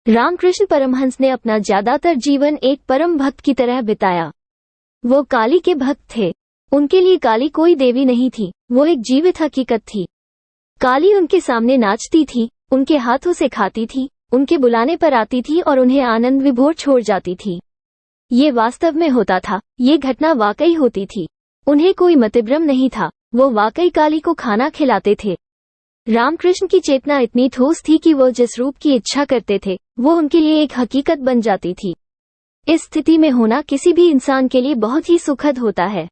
रामकृष्ण परमहंस ने अपना ज्यादातर जीवन एक परम भक्त की तरह बिताया। वो काली के भक्त थे। उनके लिए काली कोई देवी नहीं थी, वो एक जीवित हकीकत थी। काली उनके सामने नाचती थी, उनके हाथों से खाती थी, उनके बुलाने पर आती थी और उन्हें आनंद विभोर छोड़ जाती थी। ये वास्तव में होता था, ये घटना वाकई होती थी। उन्हें कोई मतिभ्रम नहीं था, वो वाकई काली को खाना खिलाते थे। रामकृष्ण की चेतना इतनी ठोस थी कि वो जिस रूप की इच्छा करते थे वो उनके लिए एक हकीकत बन जाती थी। इस स्थिति में होना किसी भी इंसान के लिए बहुत ही सुखद होता है।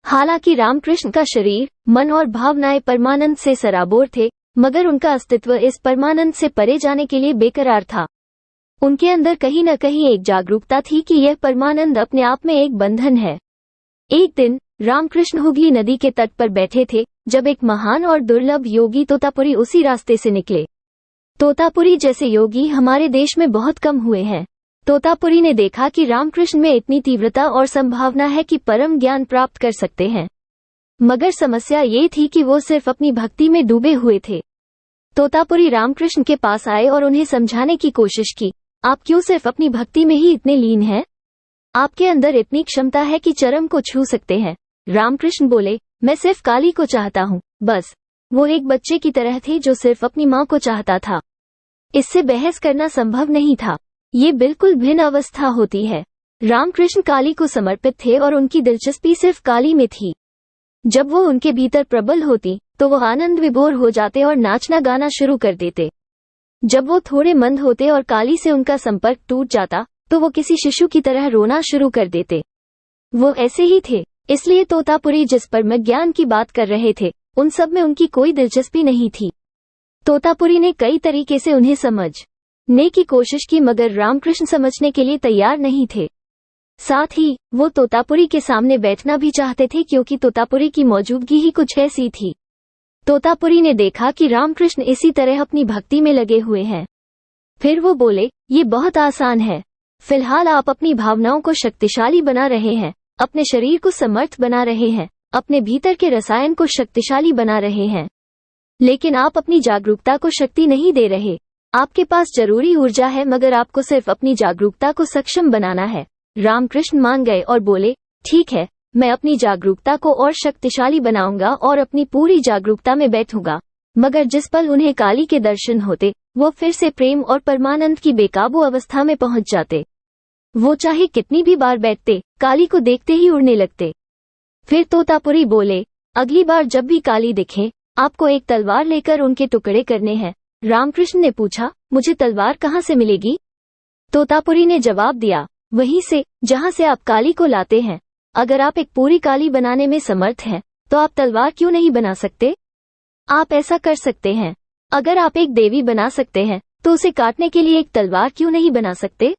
हालांकि रामकृष्ण का शरीर, मन और भावनाएं परमानंद से सराबोर थे, मगर उनका अस्तित्व इस परमानंद से परे जाने के लिए बेकरार था। उनके अंदर कहीं न कहीं एक जागरूकता थी कि यह परमानंद अपने आप में एक बंधन है। एक दिन रामकृष्ण हुगली नदी के तट पर बैठे थे जब एक महान और दुर्लभ योगी तोतापुरी उसी रास्ते से निकले। तोतापुरी जैसे योगी हमारे देश में बहुत कम हुए हैं। तोतापुरी ने देखा कि रामकृष्ण में इतनी तीव्रता और संभावना है कि परम ज्ञान प्राप्त कर सकते हैं, मगर समस्या ये थी कि वो सिर्फ अपनी भक्ति में डूबे हुए थे। तोतापुरी रामकृष्ण के पास आए और उन्हें समझाने की कोशिश की, आप क्यों सिर्फ अपनी भक्ति में ही इतने लीन हैं? आपके अंदर इतनी क्षमता है कि चरम को छू सकते हैं। रामकृष्ण बोले, मैं सिर्फ काली को चाहता हूँ, बस। वो एक बच्चे की तरह थे जो सिर्फ अपनी माँ को चाहता था। इससे बहस करना संभव नहीं था। ये बिल्कुल भिन्न अवस्था होती है। रामकृष्ण काली को समर्पित थे और उनकी दिलचस्पी सिर्फ काली में थी। जब वो उनके भीतर प्रबल होती तो वो आनंद विभोर हो जाते और नाचना गाना शुरू कर देते। जब वो थोड़े मंद होते और काली से उनका संपर्क टूट जाता तो वो किसी शिशु की तरह रोना शुरू कर देते। वो ऐसे ही थे। इसलिए तोतापुरी जिस पर मैं ज्ञान की बात कर रहे थे उन सब में उनकी कोई दिलचस्पी नहीं थी। तोतापुरी ने कई तरीके से उन्हें समझने की कोशिश की, मगर रामकृष्ण समझने के लिए तैयार नहीं थे। साथ ही वो तोतापुरी के सामने बैठना भी चाहते थे क्योंकि तोतापुरी की मौजूदगी ही कुछ ऐसी थी। तोतापुरी ने देखा कि रामकृष्ण इसी तरह अपनी भक्ति में लगे हुए हैं। फिर वो बोले, ये बहुत आसान है। फिलहाल आप अपनी भावनाओं को शक्तिशाली बना रहे हैं, अपने शरीर को समर्थ बना रहे हैं, अपने भीतर के रसायन को शक्तिशाली बना रहे हैं, लेकिन आप अपनी जागरूकता को शक्ति नहीं दे रहे। आपके पास जरूरी ऊर्जा है, मगर आपको सिर्फ अपनी जागरूकता को सक्षम बनाना है। रामकृष्ण मान गए और बोले, ठीक है, मैं अपनी जागरूकता को और शक्तिशाली बनाऊंगा और अपनी पूरी जागरूकता में बैठूंगा। मगर जिस पल उन्हें काली के दर्शन होते वो फिर से प्रेम और परमानंद की बेकाबू अवस्था में पहुंच जाते। वो चाहे कितनी भी बार बैठते, काली को देखते ही उड़ने लगते। फिर तोतापुरी बोले, अगली बार जब भी काली दिखे आपको एक तलवार लेकर उनके टुकड़े करने हैं। रामकृष्ण ने पूछा, मुझे तलवार कहाँ से मिलेगी? तोतापुरी ने जवाब दिया, वहीं से जहाँ से आप काली को लाते हैं। अगर आप एक पूरी काली बनाने में समर्थ हैं तो आप तलवार क्यों नहीं बना सकते? आप ऐसा कर सकते हैं। अगर आप एक देवी बना सकते हैं तो उसे काटने के लिए एक तलवार क्यों नहीं बना सकते?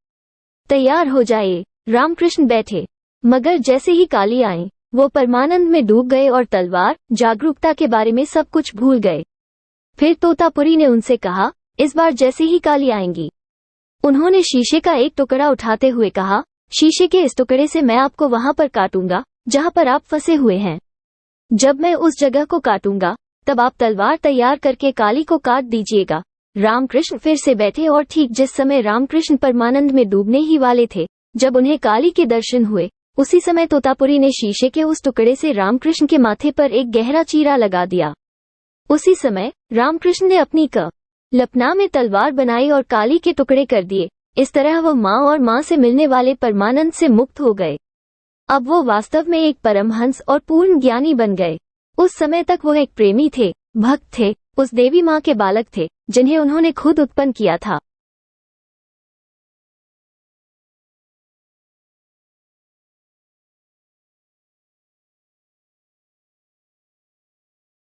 तैयार हो जाइए। रामकृष्ण बैठे, मगर जैसे ही काली आई वो परमानंद में डूब गए और तलवार, जागरूकता के बारे में सब कुछ भूल गए। फिर तोतापुरी ने उनसे कहा, इस बार जैसे ही काली आएंगी। उन्होंने शीशे का एक टुकड़ा उठाते हुए कहा, शीशे के इस टुकड़े से मैं आपको वहां पर काटूंगा जहां पर आप फंसे हुए हैं। जब मैं उस जगह को काटूंगा तब आप तलवार तैयार करके काली को काट दीजिएगा। रामकृष्ण फिर से बैठे और ठीक जिस समय रामकृष्ण परमानंद में डूबने ही वाले थे, जब उन्हें काली के दर्शन हुए, उसी समय तोतापुरी ने शीशे के उस टुकड़े से रामकृष्ण के माथे पर एक गहरा चीरा लगा दिया। उसी समय रामकृष्ण ने अपनी लपना में तलवार बनाई और काली के टुकड़े कर दिए। इस तरह वो माँ और माँ से मिलने वाले परमानंद से मुक्त हो गए। अब वो वास्तव में एक परमहंस और पूर्ण ज्ञानी बन गए। उस समय तक वो एक प्रेमी थे, भक्त थे, उस देवी माँ के बालक थे जिन्हें उन्होंने खुद उत्पन्न किया था।